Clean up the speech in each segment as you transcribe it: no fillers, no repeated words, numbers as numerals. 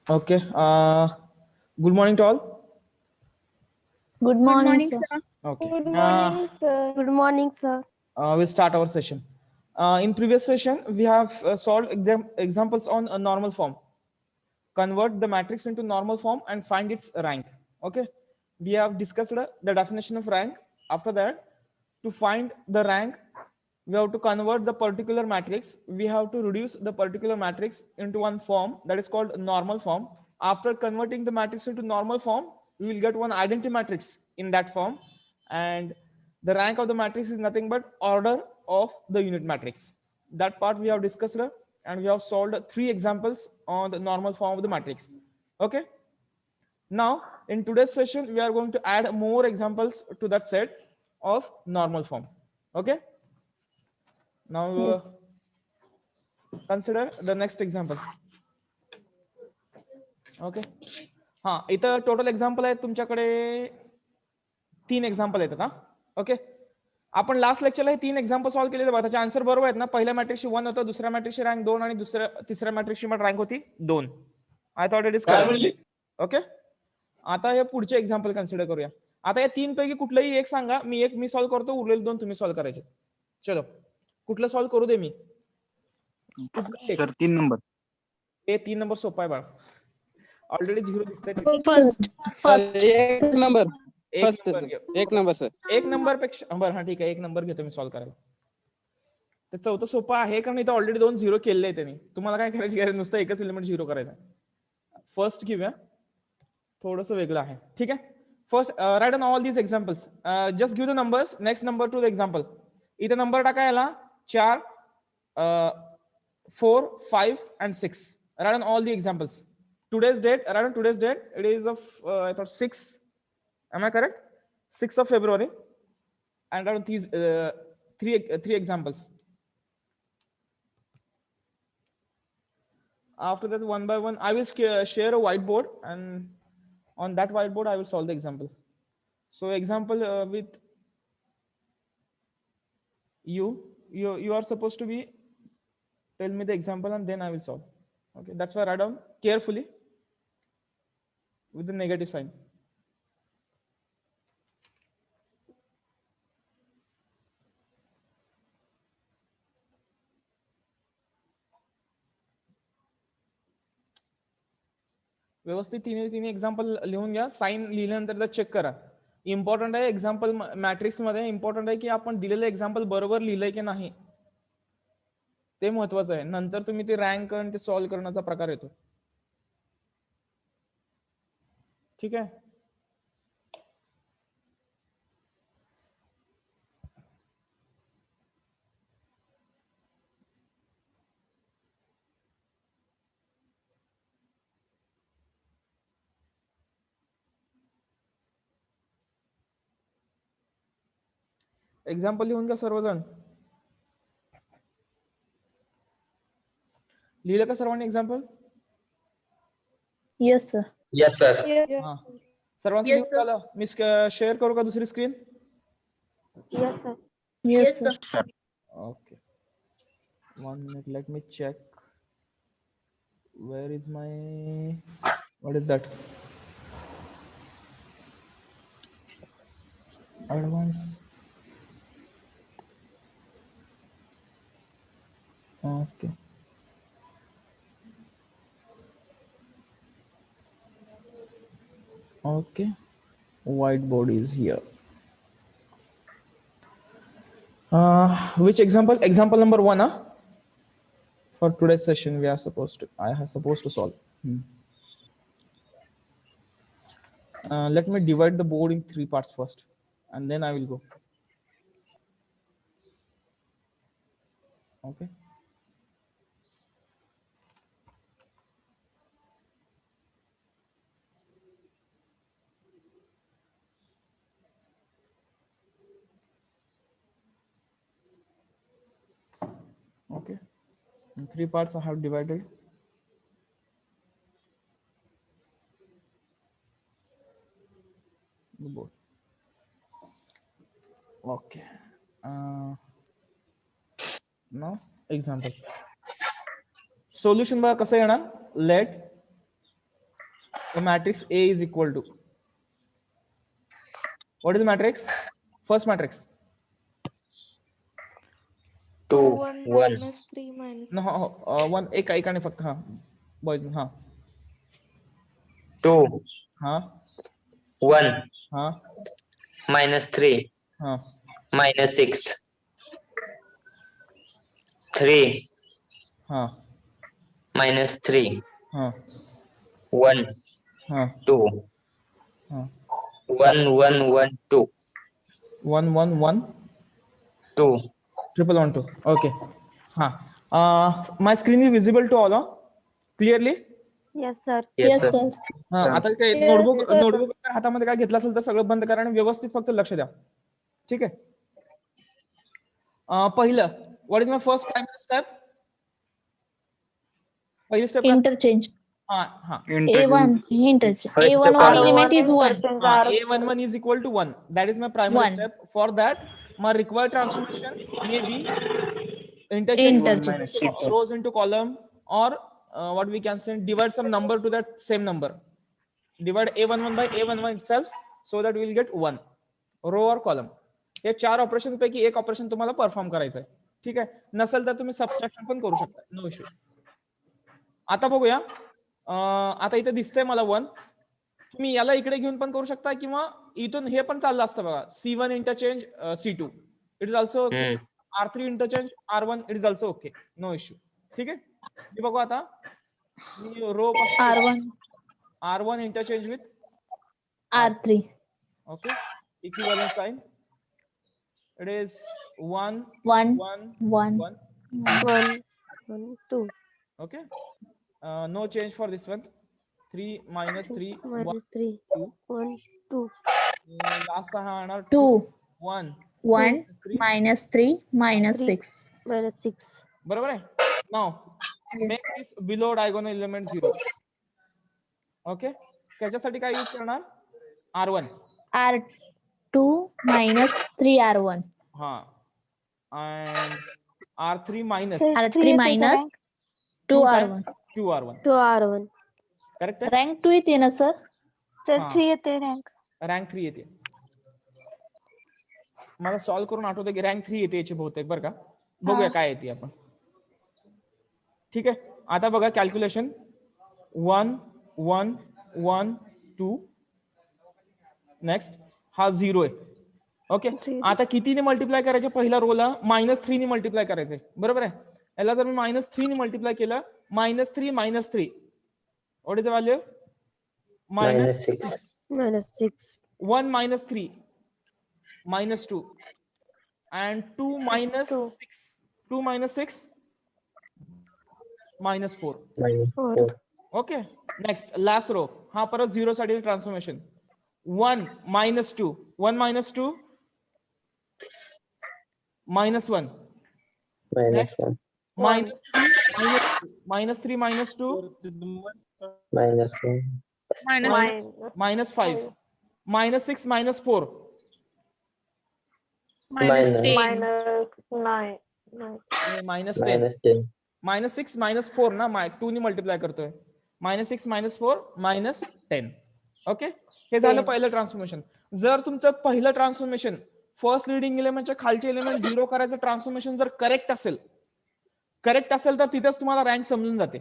Okay. Good morning to all. Good Good morning, morning, sir. sir. Okay. Good morning, sir. Good morning, sir. We'll start our session. In previous session, we have solved examples on a normal form. Convert the matrix into normal form and find its rank. Okay. We have discussed the definition of rank. After that, to find the rank, we have to convert the particular matrix. We have to reduce the particular matrix into one form that is called normal form. After converting the matrix into normal form, we will get one identity matrix in that form, and the rank of the matrix is nothing but order of the unit matrix. That part we have discussed, and we have solved 3 examples on the normal form of the matrix. Okay. Now in today's session, we are going to add more examples to that set of normal form. Okay. Now Yes. consider the next example. Okay. हा इथं total example आहेत तुमच्याकडे 3 example आहेत का. Okay. आपण last लेक्चरला हे 3 example solve केले बघा. त्याचे आन्सर बरोबर आहेत ना. पहिल्या मॅट्रिक्सची 1 होतं, दुसऱ्या मॅट्रिक्सची रँक 2 आणि तिसऱ्या मॅट्रिक्सची रँक होती 2. I thought it is correct. Okay. आता हे पुढचे एक्झाम्पल कन्सिडर करूया. आता या 3 पैकी कुठलंही एक सांगा. मी सॉल्व्ह करतो, उरलेले 2 तुम्ही सॉल्व्ह करायचे. चलो, कुठलं सॉल्व्ह करू दे मी. Sir 3 number. हे 3 नंबर सोपा आहे बाळा. ऑलरेडी 0 दिसतंय. फर्स्ट एक नंबर एक नंबर सर. एक नंबर पेक्षा बरं, हा ठीक आहे, 1 नंबर घेतो मी सॉल्व्ह करायला. ते चौथं सोपं आहे कारण इथं ऑलरेडी 2 0 केलेले आहे त्यांनी. तुम्हाला काय करायची गरज, नुसतं एकच एलिमेंट 0 करायचा. फर्स्ट घेऊया, थोडंसं वेगळं आहे. ठीक आहे. First write on all these examples. Just give the numbers, next number to the example. इथं नंबर टाका याला 4, 4, 5 and 6. Write on all the examples. Today's date, write on today's date. It is of I thought 6. Am I correct? 6th of February. And write on these three examples. After that, one by one, I will share a whiteboard, and on that whiteboard, I will solve the example. So, example with you are supposed to be tell me the example and then I will solve. Okay, that's why write down carefully with the negative sign. व्यवस्थित तिन्ही example लिहून घ्या. Sign लिहिल्यानंतर check करा. Important आहे example matrix मध्ये, important आहे की आपण दिलेलं एक्झाम्पल बरोबर लिहिलंय की नाही, ते महत्वाचं आहे. नंतर तुम्ही ते रँक आणि ते सॉल्व्ह करण्याचा प्रकार येतो. ठीक आहे. एक्झाम्पल लिहून घ्या सर्वजण. लिहिलं का सर्वांनी example? Yes sir. Yes sir. हा, सर्वांचं Yes, लिहून sir. झालं? मी शेअर करू का दुसरी screen? Yes, sir. Yes Yes, sir. sir. Okay. 1 minute, let me check. Where is my, what is that? Advance. Okay. Okay. Whiteboard is here. Which example? Example number 1. For today's session, I have supposed to solve. Let me divide the board in 3 parts first, and then I will go. Okay. Okay. In 3 parts, I have divided. The board. Okay. Now example. Solution बघा कसं येणार. Let the matrix A is equal to, what is the matrix? First matrix. 2 1 1 minus 3 minus No, one एकाने फक्त हाँ boys हाँ 2 हाँ 1 हाँ -3 हाँ -6 3 हाँ -3 हाँ 1 हाँ 2 हाँ 1 1 1 2 1 1 1 2 triple 1 2. Okay. हाँ. My screen is visible to all, clearly. yes sir yes Yes, sir sir. हा आता काय Yes, नोटबुक sir. नोटबुक हातामध्ये काय घेतलं असेल तर सगळं बंद करा आणि व्यवस्थित फक्त लक्ष द्या. ठीक आहे. पहिलं what is my first primary step? पहिली स्टेप Interchange. हा हा A1 interchange. First A1 column. element is 1. interchange हा are A11 is equal to 1. That is my primary One. step. For that, my required transformation may be interchange Interchange. rows into column, or what we can say, divide some number to that same number. Divide A11 by A11 itself so that we will get 1 row or column. हे 4 operation पैकी एक operation तुम्हाला perform करायचं आहे. ठीक आहे. नसेल तर तुम्ही सबट्रॅक्शन पण करू शकता. No issue. आता बघूया. आता इथे दिसतंय मला 1. तुम्ही याला इकडे घेऊन पण करू शकता किंवा इथून हे पण चाललं असतं बघा. C1 interchange C2. It is also okay. R3 interchange R1 it is also okay. No issue. ठीक आहे. हे बघू आता मी row R1, R1 interchange with R3. okay, equivalent sign. It is 1 1, 1 1. 1. 1 1 2 Okay. No change for this one. 3 minus 3 1 minus 3 2. 1 2 Last हा आणणार 2, 1 1, -3,3 -6. minus 6 बरोबर आहे. Now Yes. make this below diagonal element 0. Okay. त्याच्यासाठी काय यूज करणार? R1. R2 -3 R1. हा. And R3 minus R3 minus 2 2 R1. times QR1. 2 r1 correct आहे. Rank 2 येते ना सर? सर हाँ. 3 येते रँक रँक 3 येते. मला सॉल्व्ह करून आठवतं की रँक 3 येते याची बहुतेक बरं का. बघूया काय येते आपण. ठीक आहे. आता बघा कॅल्क्युलेशन 1 1 1 2. नेक्स्ट हा 0 आहे. ओके. आता कितीने मल्टिप्लाय करायचे? पहिल्या रोला -3 ने मल्टिप्लाय करायचंय. बरोबर आहे. याला जर मी -3 ने मल्टिप्लाय केलं, -3 -3 what is the value? -6 -6 1 -3 -2 and 2 minus 2. 6. 2 minus 6 -4. -4 okay. Next last row हा परत 0 साठी ट्रान्सफॉर्मेशन. 1 -2 1 -2 -1. Next. -1 -3 -2 -1 -5 -6 -4 -10 -9 -10 -10 -6 -4 ना 2 ने मल्टिप्लाय करतोय. -6 -4 -10. ओके. हे झालं पहिलं ट्रान्सफॉर्मेशन. जर तुमचं पहिलं ट्रान्सफॉर्मेशन फर्स्ट लीडिंग एलिमेंटच्या खालचे एलिमेंट 0 करायचं ट्रान्सफॉर्मेशन जर करेक्ट असेल तर तिथेच तुम्हाला रँक समजून जाते.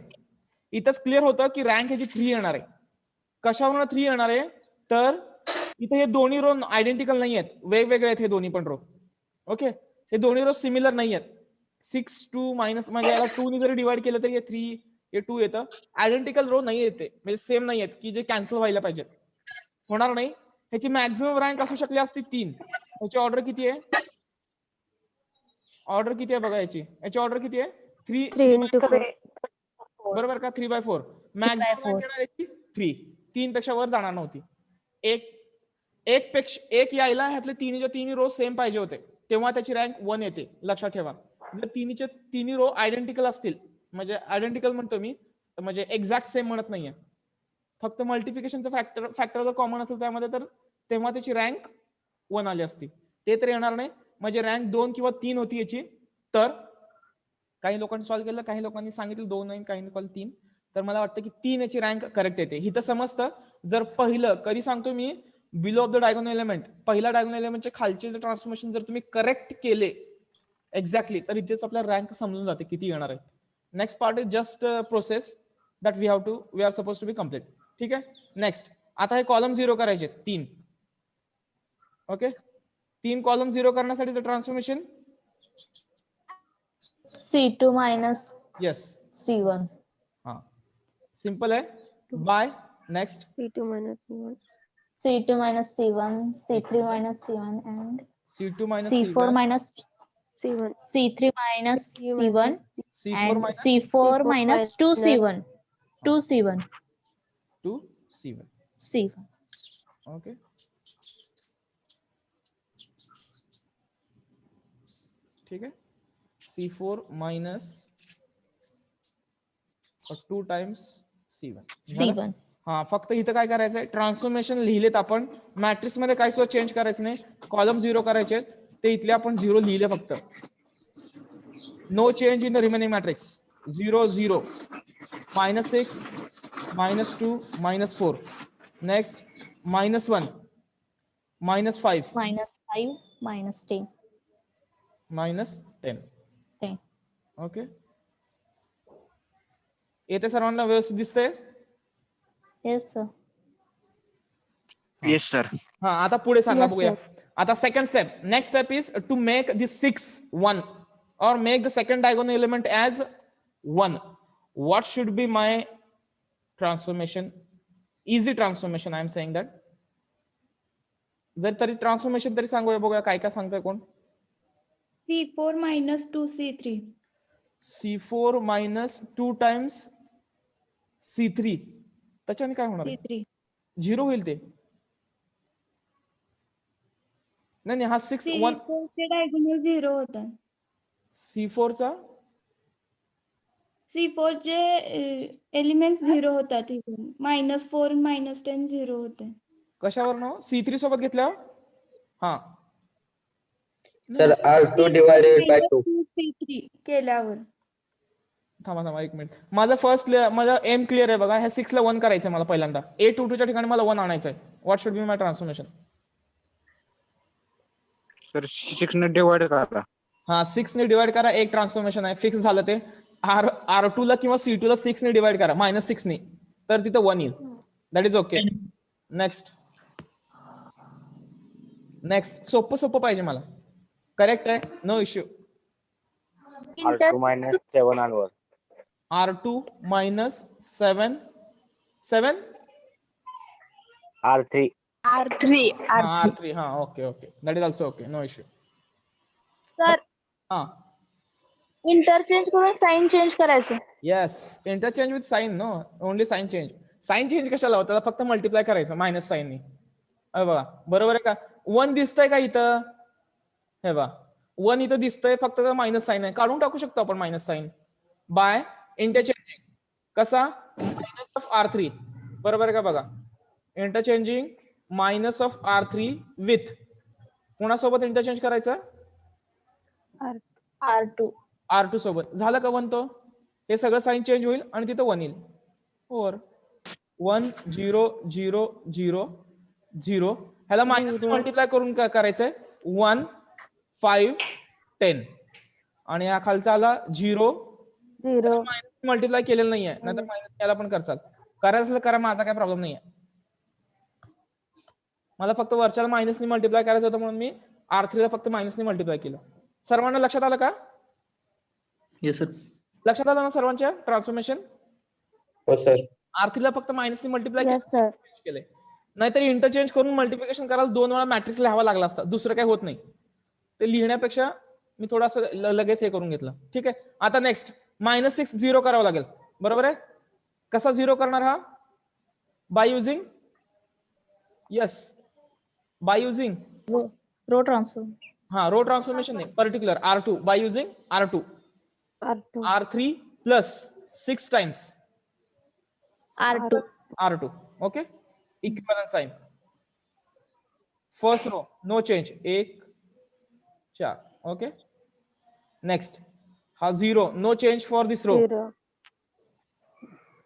इथंच क्लिअर होतं की रँक ह्याची 3 येणार आहे. कशावरून 3 येणार आहे? तर इथे हे दोन्ही रो आयडेंटिकल नाही आहेत. वेगवेगळे आहेत हे दोन्ही पण रो. ओके. हे दोन्ही रो सिमिलर नाही आहेत. 6 2 मायनस म्हणजे याला 2 ने जरी डिवाइड केलं तरी हे 3 हे 2 येतं. आयडेंटिकल रो नाही येते म्हणजे सेम नाही आहेत की जे कॅन्सल व्हायला पाहिजेत. होणार नाही. ह्याची मॅक्झिमम रँक असू शकली असती 3. ह्याची ऑर्डर किती आहे? ऑर्डर किती आहे बघा याची. याची ऑर्डर किती आहे? 3 into 4 बरोबर का? 3/4. मॅक्झिमम रँक येणार याची 3. 3 पेक्षा वर जाणार नव्हती. एक यायला ह्यातले तिन्ही रो सेम पाहिजे होते तेव्हा त्याची रँक 1 येते. लक्षात ठेवा. जर तिन्ही रो आयडेंटिकल असतील म्हणजे आयडेंटिकल म्हणतो मी म्हणजे एक्झॅक्ट सेम म्हणत नाहीये. फक्त मल्टिप्लिकेशनचा फॅक्टर जर कॉमन असेल त्यामध्ये तर तेव्हा त्याची रँक 1 आली असती. ते तर येणार नाही. म्हणजे रँक 2 किंवा 3 होती याची. तर काही लोकांनी सॉल्व्ह केलं, काही लोकांनी सांगितलं 2 आणि काही लोकांनी 3. तर मला वाटतं की 3 याची रँक करेक्ट येते. इथं समजतं जर पहिलं कधी सांगतो me below of the diagonal element, पहिला डायगोनल एलिमेंटचे खालचे ट्रान्सफॉर्मेशन जर तुम्ही करेक्ट केले एक्झॅक्टली तर इथेच आपला रँक समजून जाते किती येणार आहे. Next part is just process that we are suppose to be complete. ठीक आहे. नेक्स्ट आता हे कॉलम 0 करायचे 3. ओके. 3 कॉलम 0 करण्यासाठीचं transformation C2 minus yes C1. हा सिंपल आहे. By next C2 minus C1. C2 minus C1, C3 minus C1, and C2 minus C4 C1, minus C1. C3 minus C1, C4 and minus C4 minus 2C1. 2C1. 2 C1. C1. Okay. ठीक है. C4 minus 2 times C1. C1. हा फक्त इथं काय करायचंय transformation लिहिलेत आपण. Matrix मध्ये काय सुद्धा चेंज करायचं नाही. कॉलम 0 करायचे ते इथले आपण 0 लिहिले फक्त. No change in the remaining matrix. 0 0 -6 -2 -4. Next -1 -5 Minus 5, minus 10. -10. 10. Okay. येते सर्वांना व्यवस्थित दिसतंय. Yes, sir. Yes sir. हा आता पुढे सांगा Yes, बघूया. आता second step. Next step is to make this 6 1 or make the second diagonal element as 1. What should be my transformation? Easy transformation I am saying that. जर तरी transformation तरी सांगूया बघूया काय काय सांगतोय कोण. C4 minus 2C3. C4 minus 2 times C3. त्याच्याने काय होणार? C3. 0 होईल ते. नाही हा 6 1 C4 चे diagonal 0 होता. C4 चा C4 चे एलिमेंट्स 0 होतात इथून. -4 -10 0 होते. कशावर ना C3 सोबत घेतल्यावर हा Sir, R2 divided by 2. C3 केल्यावर. थांबा 1 मिनिट. माझा फर्स्ट क्लिअर, माझा एम क्लिअर आहे बघा. ह्या 6 ला 1 करायचंय मला पहिल्यांदा. A22 च्या ठिकाणी मला 1 आणायचंय. What should be my transformation? Sir 6 ने डिवाइड करा. हा 6 ने डिवाइड करा. एक ट्रान्सफॉर्मेशन आहे फिक्स झालं ते. R2 ला किंवा C2 ला 6 ने डिवाइड करा -6 ने तर तिथं 1 येईल. That is okay. नेक्स्ट सोपं पाहिजे मला. करेक्ट आहे. No issue. R2 minus 7 and 1. R2 minus 7 7 R3. R3 हा okay that is also okay. No issue. Sir हा इंटरचेंज करून साइन चेंज करायचं. Yes interchange with sign. No only sign change. Sign change कशाला होतं? त्याला फक्त multiply करायचं minus साईननी. अरे बघा बरोबर आहे का? 1 दिसतंय का इथं? हे बघा 1 इथं दिसतंय फक्त मायनस साईन आहे. काढून टाकू शकतो आपण मायनस साईन बाय इंटरचेंजिंग. कसा? Minus of R3. बरोबर आहे का? बघा interchanging minus of R3 with कोणासोबत इंटरचेंज करायचं? R2 सोबत. झालं का 1 तो? हे सगळं साईन चेंज होईल आणि तिथं 1 येईल. और 1 0 0 0 0 ह्याला मायनस मल्टिप्लाय करून करायचंय. 1 5 10 आणि हा खालचा आला 0 मायनस मल्टिप्लाय केलेलं नाहीये. नाहीतर मायनस याला पण करचाल. करायचं असेल करा, माझा काय प्रॉब्लेम नाहीये. मला फक्त वरच्याला मायनसने मल्टिप्लाय करायचं होतं म्हणून मी R3 ला फक्त मायनसने मल्टिप्लाय केलं. सर्वांना लक्षात आलं का? Yes sir. लक्षात आलं ना सर्वांच्या ट्रान्सफॉर्मेशन? हो सर. R3 ला फक्त मायनसने मल्टिप्लाय Yes, sir. केले. नाहीतर इंटरचेंज करून मल्टिप्लिकेशन करायला 2 वेळा मॅट्रिक्स लिहावा लागला असता. दुसरं काही होत नाही. ते लिहिण्यापेक्षा मी थोडंसं लगेच हे करून घेतलं. ठीक आहे. आता नेक्स्ट -6 0 करावं लागेल. बरोबर आहे? कसा 0 करणार हा? By using by using row transform. हा रो ट्रान्सफॉर्मेशन नाही, particular R2 by using R2 R2. R3 plus 6 times R2. Okay. Equivalent sign. First row no change 1 4. Okay. Next हा 0 no change for this row. 0.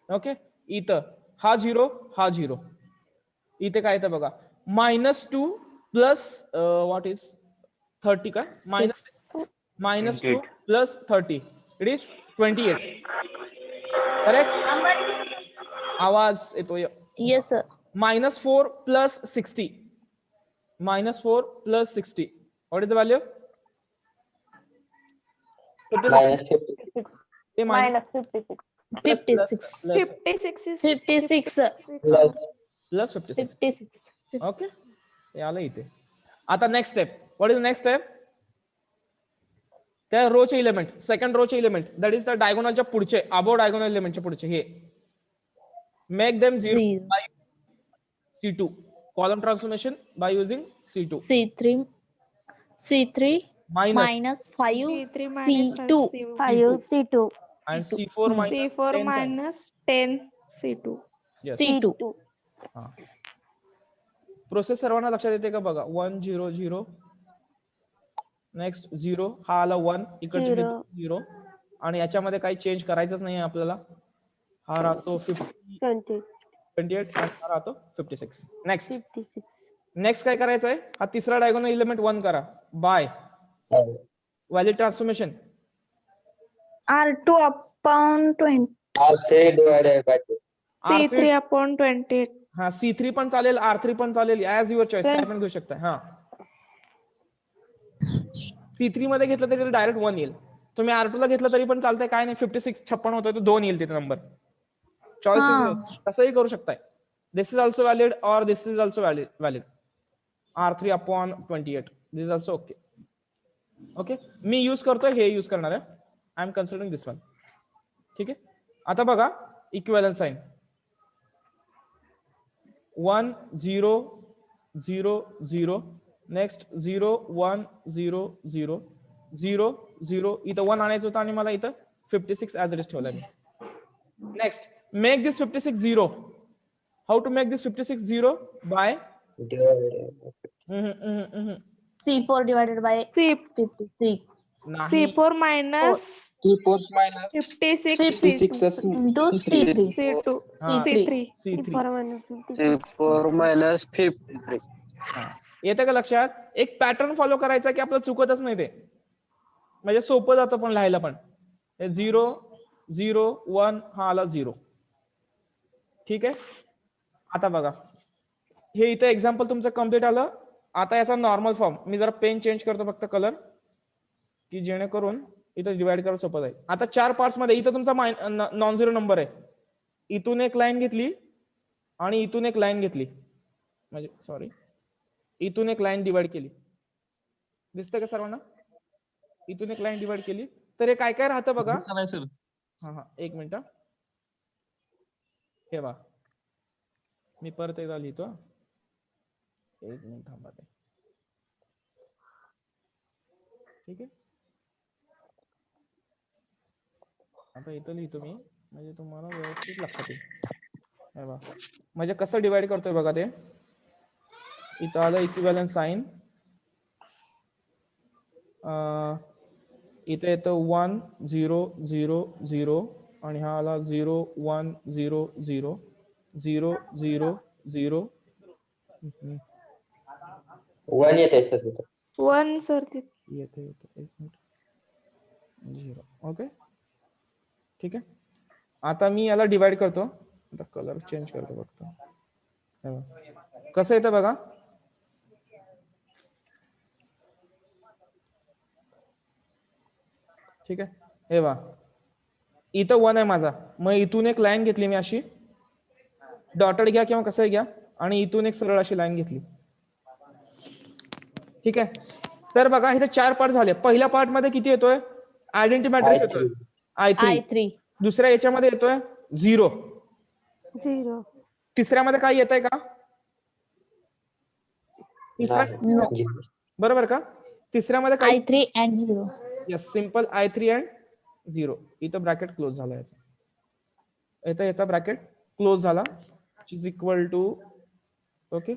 Okay. इथं हा 0 हा 0. इथे काय येतं बघा, -2 प्लस व्हॉट इज 30 का, -2 प्लस 30 इट इज 28. करेक्ट. आवाज येतोय. Yes, sir. -4 plus 60. -4 plus 60. What is the value? -50. Minus 56. 56. 56 is 56. Plus plus 56. 56. Okay. आलं इथे. आता next step. What is next step? त्या रोचे इलेमेंट, सेकंड रोचे इलेमेंट, दॅट इज द डायगोनलच्या पुढचे, अबो डायगोनल इलेमेंटच्या पुढचे हे, make them 0 Zero. by C2. Column transformation by using C2. C3 Minus minus 5 C3 minus C2. 5 C2. and C4 minus C4 10 times. minus 10 C2. Yes. C2. हा. Process सर्वांना लक्षात येते का बघा. 1 0 0 next 0 हा आला 1 इकडचे 0 आणि याच्यामध्ये काही चेंज करायचंच नाही आपल्याला. हा राहतो 20. 28 आणि हा राहतो 56. नेक्स्ट 56. नेक्स्ट काय करायचं आहे, हा तिसरा डायगोनल इलेमेंट 1 करा by value transformation. R2 upon 20. R3 divided by 2. C3 upon 28. हा C3 पण चालेल, R3 पण चालेल, ऍज युअर चॉईस, काय पण घेऊ शकता. हा C3 मध्ये घेतलं तरी डायरेक्ट 1 येईल. तुम्ही R2 ला घेतलं तरी पण चालतंय, काय नाही. 56 56 होतोय तर 2 येईल तिथे नंबर. चॉईस तसंही करू शकताय. दिस इज ऑल्सो व्हॅलिड और this is also valid. R3 upon 28 this is also okay. Okay. मी यूज करतोय, हे यूज करणार आहे. I am considering this one. ठीक आहे. आता बघा इक्विव्हॅलंट साइन 1 0 0 0 नेक्स्ट 0 1 0 0 0 0. इथं 1 आणायचं होतं आणि मला इथं 56 ऍज इट इज ठेवलाय. Next make this 56 0. How to make this 56 0? By C4 divided by C, 56. नाही. C4 minus 56 Into C3. C2. हा. C3. C3 4 minus 56. 4 minus 53. येतं का लक्षात? एक पॅटर्न फॉलो करायचा की आपलं चुकतच नाही ते, म्हणजे सोपं जातं पण लिहायला पण. 0 0 1 हा आला 0. ठीक आहे. आता बघा हे इथं एक्झाम्पल तुमचं कम्प्लीट आलं. आता याचा नॉर्मल फॉर्म मी जरा पेन चेंज करतो फक्त कलर, की जेणेकरून इथं डिवाइड करायला सोपं जाईल. आता 4 पार्ट्स मध्ये इथं तुमचा नॉन झिरो नंबर आहे. इथून एक लाईन घेतली आणि इथून एक लाईन घेतली, म्हणजे सॉरी इथून एक लाईन डिवाइड केली. दिसतंय का सर्वांना? इथून एक लाईन डिवाइड केली तर हे काय काय राहतं बघा. हा हा एक मिनिट हे बघा, मी परत एकदा लिहितो. एक मिनिट थांबा. ठीक आहे. आता इथं लिहितो मी, म्हणजे तुम्हाला व्यवस्थित लक्षात येईल. हे बघा म्हणजे कसं डिवाइड करतोय बघा ते. इथं आलं इक्विव्हॅलंट साइन, इथे येतं 1 0 0 0 आणि हा आला 0 1 0 0 0 0 0 1 येते सर तिथं. 1 सर येते एक मिनिट 0. ओके. ठीक आहे. आता मी याला डिवाइड करतो. आता कलर चेंज करतो फक्त. कसं येतं बघा. ठीक आहे. हे बघा इथं 1 आहे माझा, मग इथून एक लाईन घेतली मी अशी, डॉटेड घ्या किंवा कसंही घ्या, आणि इथून एक सरळ अशी लाईन घेतली. ठीक आहे. तर बघा इथे 4 पार्ट झाले. पहिल्या पार्ट मध्ये किती येतोय? आयडेंटिटी मॅट्रिक्स येतोय I3. दुसऱ्या याच्यामध्ये येतोय 0. 0. तिसऱ्यामध्ये काय येतंय का? बरोबर का? तिसऱ्यामध्ये काय? I3 and 0. Yes, simple I3 and 0. इथं ब्रॅकेट क्लोज झाला याचा. इथं याचा ब्रॅकेट क्लोज झाला, which is equal to, okay,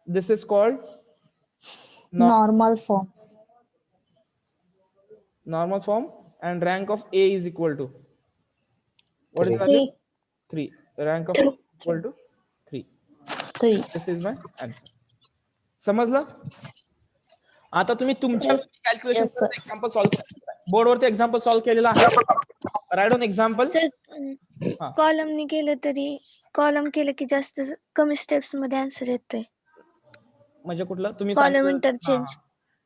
this is called Normal form. Normal form, and rank of A is equal to what is the value? 3. Rank of equal to 3. 3. This is my answer. समजलं? आता तुम्ही तुमच्या Yes. Calculation Yes, sir. Example solve बोर्डवरती example solve केलेला आहे. Right on example. हा. कॉलमनी केलं तरी कॉलम केलं की जास्त कमी स्टेप्स मध्ये आन्सर येते. म्हणजे कुठलं तुम्ही कॉलम सांगितलं? इंटरचेंज.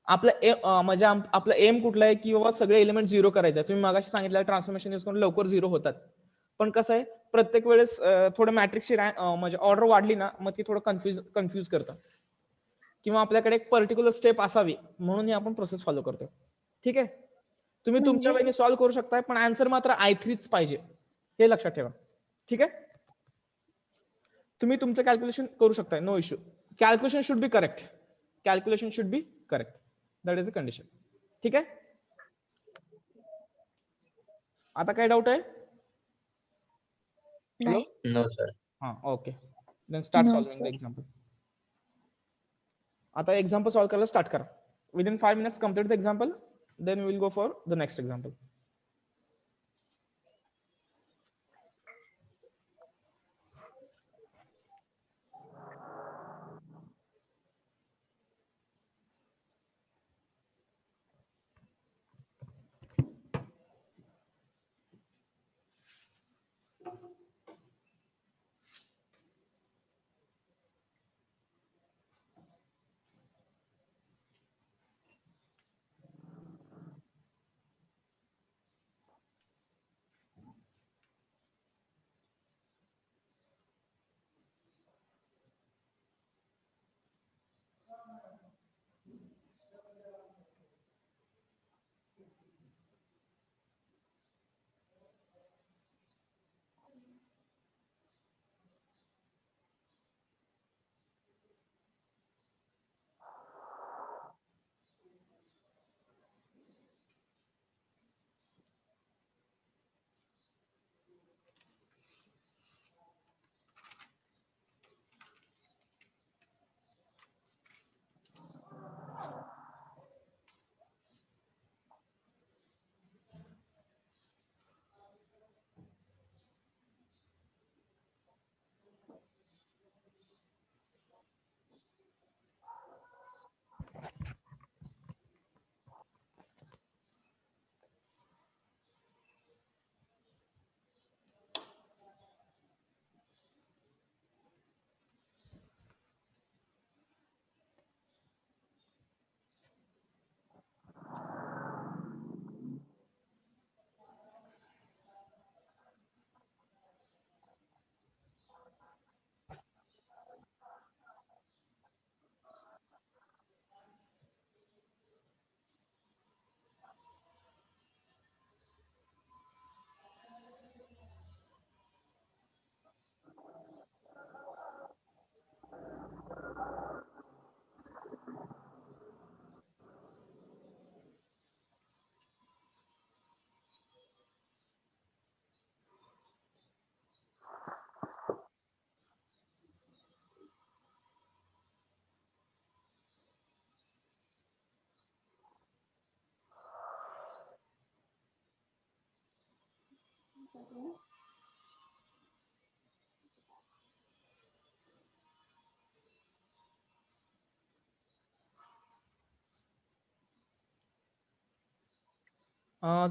हा. म्हणजे आपलं एम कुठलं आहे की बाबा सगळे एलिमेंट झिरो करायचे. तुम्ही मागाशी सांगितलं ट्रान्सफॉर्मेशन यूज करून लवकर झिरो होतात. पण कसं आहे प्रत्येक वेळेस थोडं मॅट्रिक्सची म्हणजे ऑर्डर वाढली ना मग ती थोडं कन्फ्युज करतं. किंवा आपल्याकडे एक पर्टिक्युलर स्टेप असावी म्हणून ही आपण प्रोसेस फॉलो करतो. ठीक आहे. तुम्ही तुमच्या वेळेने सॉल्व्ह करू शकताय पण आन्सर मात्र I3 पाहिजे हे लक्षात ठेवा. ठीक आहे. तुम्ही तुमचं कॅल्क्युलेशन करू शकताय. No issue. Calculation should be correct. Calculation should be correct. That is a condition. ठीक आहे. आता काय डाऊट आहे? नाही. No, sir. हा okay. Then start No, solving the sir. Example. आता एक्झाम्पल सॉल्व्ह करायला स्टार्ट करा. Within 5 minutes complete the example. Then we will go for the next example.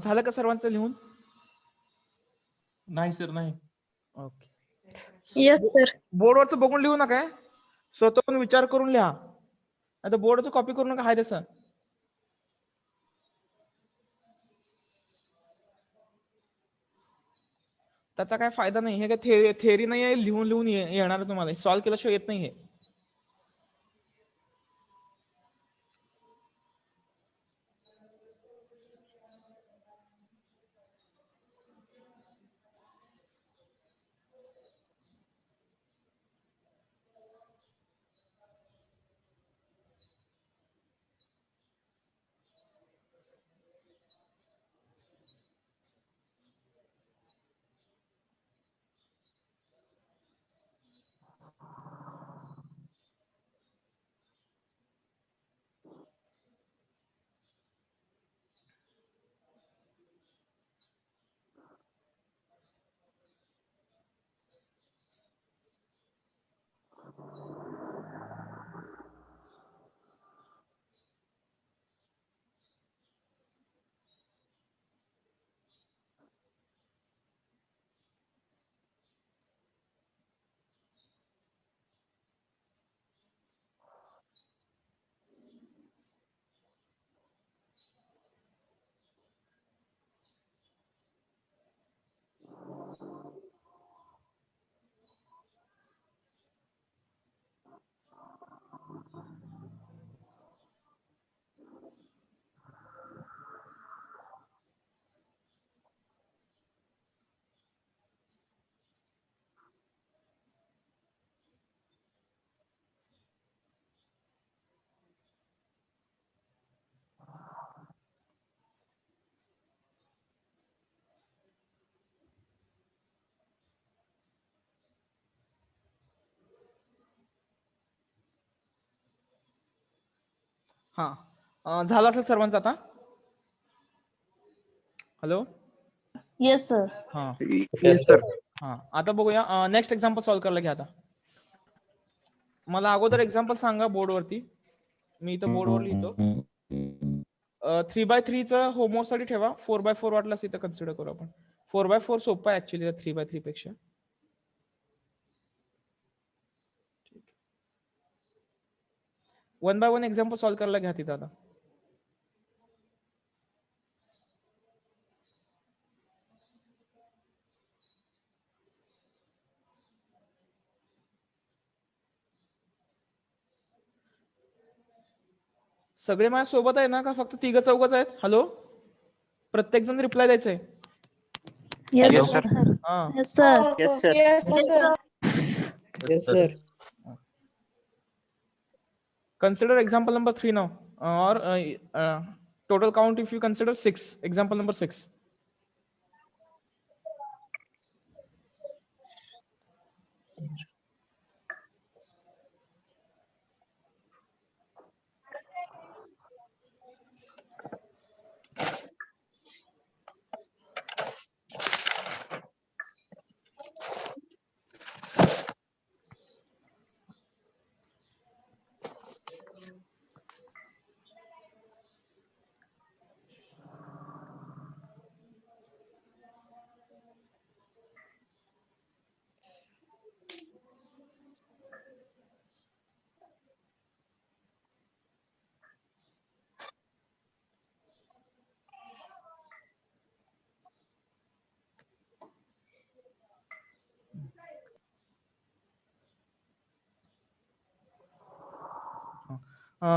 झालं का सर्वांचं लिहून? नाही सर नाही. ओके. Yes sir. बोर्डवरचं बघून लिहू नका. स्वतःहून विचार करून लिहा. आता बोर्डचं कॉपी करू नका. हाय तसं. त्याचा काय फायदा नाही. हे काय थेअरी नाही आहे. लिहून लिहून येणार तुम्हाला. सॉल्व्ह केल्याशिवाय येत नाही हे. हा झाला असेल सर्वांचा आता. हॅलो. Yes sir. हा येस सर. हा आता बघूया नेक्स्ट एक्झाम्पल सॉल्व्ह करायला घ्या आता. मला अगोदर एक्झाम्पल सांगा बोर्डवरती. मी इथं बोर्डवर लिहितो. 3x3 चं होमवर्कसाठी ठेवा. 4x4 वाटल्यास इथं कन्सिडर करू आपण. 4x4 सोपं आहे ऍक्च्युली 3x3 पेक्षा. 1 by 1 एक्झाम्पल सॉल्व्ह करायला घ्या तिथं आता. सगळे माझ्या सोबत आहे ना का फक्त तिघ चौघच आहेत? हॅलो. प्रत्येक जण रिप्लाय द्यायचंय. Yes Yes, sir. sir. हा yes sir. Yes, sir. Yes, sir. consider example number 3 now, or total count if you consider 6. Example number 6.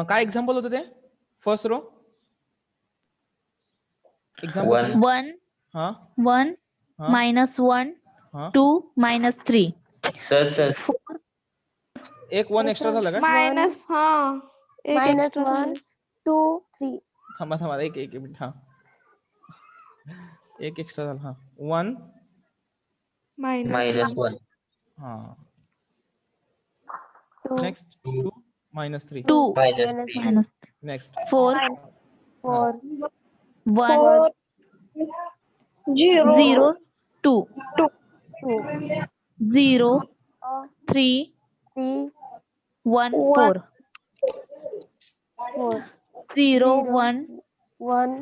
काय एक्झाम्पल होतं ते? फर्स्ट रो एक्झाम्पल 1 हा 1 हा minus 1 हा 2 minus 3 Sir. 4 एक 1 एक्स्ट्रा झालं का? Minus minus 1 2 3. थांबा थांबा एक एक मिनिट. हा एक एक्स्ट्रा झाला. हा 1 -1. हा 2 नेक्स्ट 2 -3 2 -3. minus next 4 4 1 0 2 2 0 3 3 1 4 4 0 1 1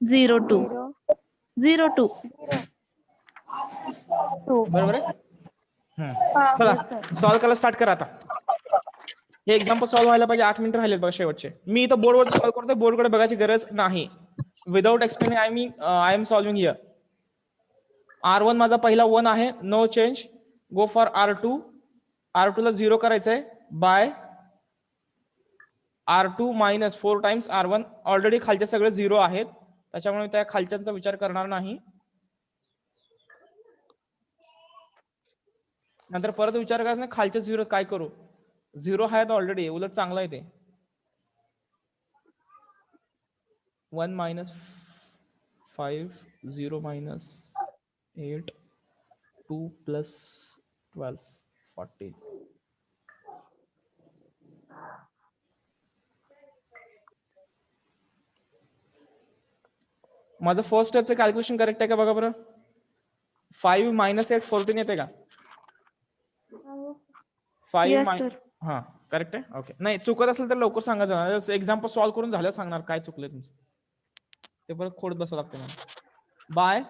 0 2 0 2 2. बरोबर आहे. चला सॉल्व्ह करायला स्टार्ट करा आता. हे एक्झाम्पल सॉल्व्ह व्हायला पाहिजे. 8 मिनिटं राहिलेत बघा शेवटचे. मी इथं बोर्डवर सॉल्व्ह करतोय. बोर्डकडे बघायची गरज नाही. Without explaining I am solving here. R1 माझा पहिला 1 आहे. No change. Go for R2. R2 ला 0 करायचंय bye R2 minus 4 times R1. Already खालचे सगळे 0 आहेत त्याच्यामुळे त्या खालच्यांचा विचार करणार नाही. नंतर परत विचार करायचा नाही खालचे 0 काय करू. 0 आहेत ऑलरेडी. उलट चांगला आहे ते. 1 minus 5 0 minus 8 2 plus 12 14. माझं फर्स्ट स्टेपचं कॅल्क्युलेशन करेक्ट आहे का बघा बरं. 5 minus 8 14 येते का? 5 हा करेक्ट आहे. ओके. नाही चुकत असेल तर लवकर सांगा जरा. एक्झाम्पल सॉल्व्ह करून झालं सांगणार काय चुकलंय तुमचं. ते परत खोडत बसावं लागतं मला. बाय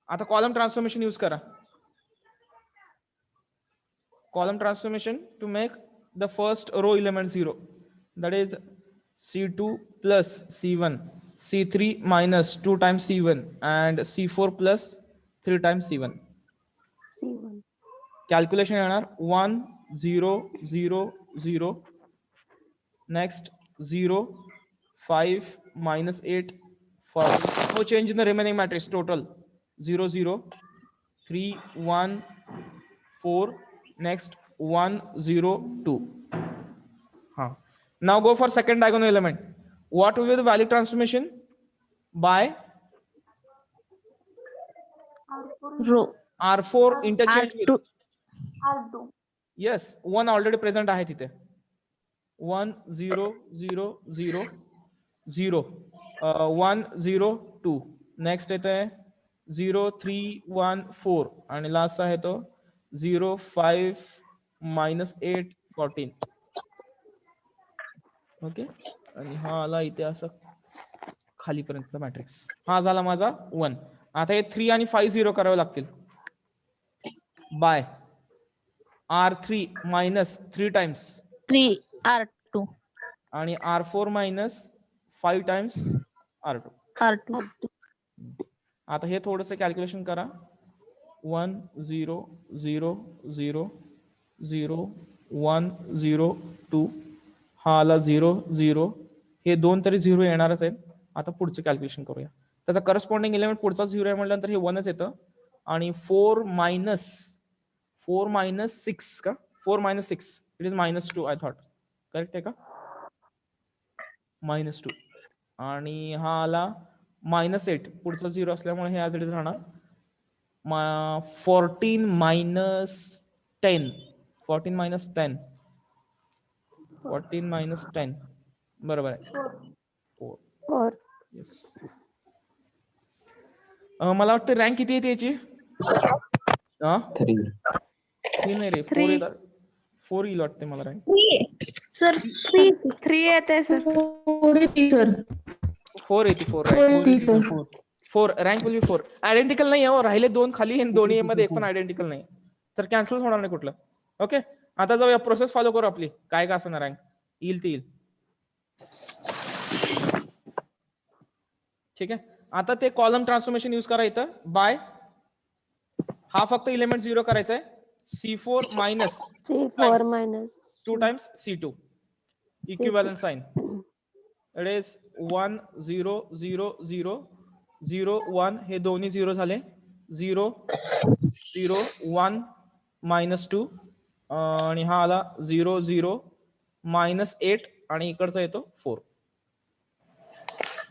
आता कॉलम ट्रान्सफॉर्मेशन यूज करा. column transformation to make the first row element 0, that is C2 plus C1, C3 minus 2 times C1 and C4 plus 3 times C1. Calculation येणार 1 0 0 0 next 0 5 minus 8 40. No change in the remaining matrix. Total 0 0 3 1 4. Next 1 0 2. Now go for second diagonal element. What will be the value transformation? By row R4 interchange with R2 yes 1 already present आहे तिथे. 1 0 0 0 0 1 0 2. Next येत आहे 0 3 1 4 आणि last आहे तो 0 5 -8 14. Okay, आणि हा आला इथे असं खालीपर्यंत मॅट्रिक्स. हा झाला माझा 1. आता हे 3 आणि 5 0 करावे लागतील bye R3 minus 3 times 3 R2 आणि R4 minus 5 times R2. R2 आता हे थोडंसं कॅल्क्युलेशन करा. 1 0 0 0 0 1 0 2. हा आला 0 0. हे 2 तरी 0 येणारच आहेत. आता पुढचं कॅल्क्युलेशन करूया. त्याचा करस्पॉन्डिंग एलिमेंट पुढचा 0 आहे म्हटल्यानंतर हे 1च येतं. आणि 4 मायनस 6 का 4 minus 6 it is -2 I thought. Correct आहे का? -2. आणि हा आला -8 पुढचा 0 असल्यामुळे हे ऍज इट इज राहणार. 14 मायनस 10 14 मायनस 10 14 मायनस 10 बरोबर आहे 4. 4. येस. मला वाटतं रँक किती येते याची? 3 नाही रे 4 येतात. 4 येईल वाटते मला रँक. सर 3 येते सर. 4 येते 4 रँक विल बी 4. आयडेंटिकल नाही आहे, राहिले 2 खाली आणि दोन्ही मध्ये एक पण आयडेंटिकल नाही, तर कॅन्सल होणार नाही कुठलं. ओके, आता जाऊया प्रोसेस फॉलो करू आपली. काय का असणार रँक येईल ते येईल. ठीक आहे. आता ते कॉलम ट्रान्सफॉर्मेशन यूज करा इथं. बाय हा फक्त एलिमेंट 0 करायचा आहे. C4 minus C4 minus 2 times C2 equivalent sign. It is 1 0 0 0 0 1. हे दोन्ही 0 झाले. 0 0 1 -2 आणि हा आला 0 0 -8 आणि इकडचा येतो 4.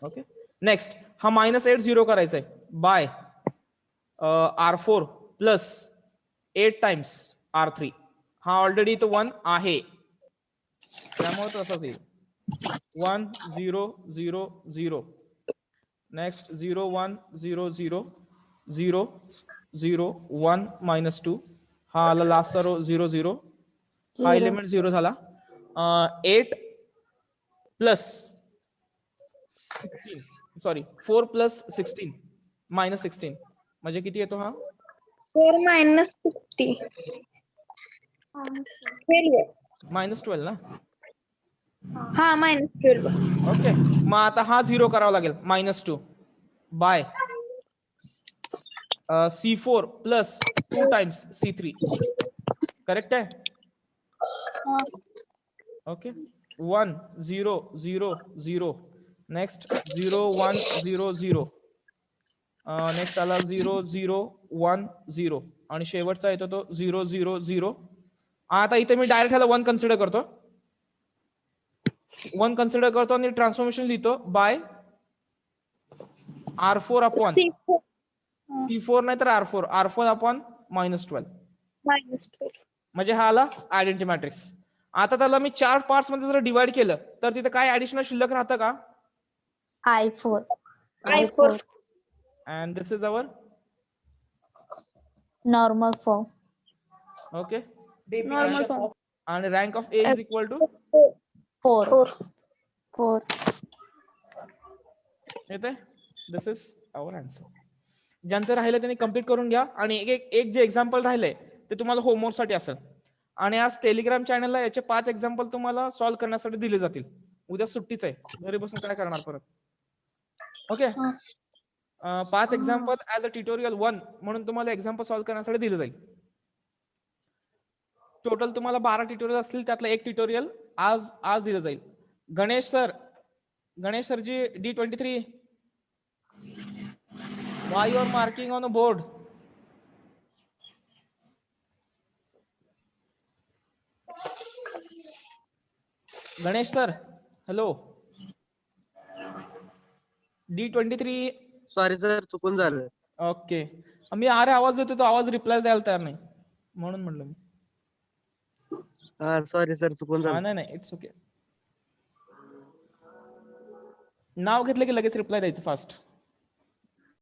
ओके, नेक्स्ट हा -8 0 करायचा आहे bye R4 plus 8 times R3. हा ऑलरेडी तो 1 आहे त्यामुळे तसाच येईल. 1 0 0 0. नेक्स्ट 0 1 0 0 0 0 1 -2. हा आला लास्ट रो 0 0. हा एलिमेंट 0 झाला. 8 प्लस 16 सॉरी 4 प्लस 16 -16 म्हणजे किती येतो हा? 4 minus 60 -12 ना. हा -12. ओके, मग आता हा 0 करावा लागेल -2 by C4 plus 2 times C3. Correct आहे. ओके, 1 0 0 0. नेक्स्ट 0 1 0 0. नेक्स्ट आला 0 0 1 0 आणि शेवटचा येतो तो 0 0 0. आता इथे मी डायरेक्ट ह्याला 1 कन्सिडर करतो. 1 कन्सिडर करतो आणि ट्रान्सफॉर्मेशन लिहितो बाय R4 अपॉन C4 नाही तर R4 अपॉन -12. म्हणजे हा आला आयडेंटिटी मॅट्रिक्स. आता त्याला मी 4 पार्ट्स मध्ये जर डिवाइड केलं तर तिथे काय ऍडिशनल शिल्लक राहतं का? I4 And this is our normal form. okay. Normal form. And rank of A is equal to 4. 4. येते. This is our answer. ज्यांचं राहिलं त्यांनी कम्प्लीट करून घ्या. आणि एक जे एक्झाम्पल राहिले ते तुम्हाला होमवर्क साठी असेल. आणि आज टेलिग्राम चॅनलला याचे 5 एक्झाम्पल तुम्हाला सॉल्व्ह करण्यासाठी दिले जातील. उद्या सुट्टीच आहे, घरी बसून काय करणार परत. Okay, 5 example as a tutorial 1 म्हणून तुम्हाला एक्झाम्पल सॉल्व्ह करण्यासाठी दिलं जाईल. टोटल तुम्हाला 12 ट्युटोरियल असतील, त्यातलं एक ट्युटोरियल आज दिलं जाईल. गणेश सरजी D23 why you are marking on a board? Ganesh sir hello. D23 sorry sir, चुकून झालं. ओके, मी अरे आवाज देतो तो आवाज रिप्लाय द्यायला तयार नाही म्हणून म्हणलं मी. सॉरी सर, चुकून झालं. नाही इट्स ओके. नाव घेतलं की लगेच रिप्लाय द्यायचं फास्ट.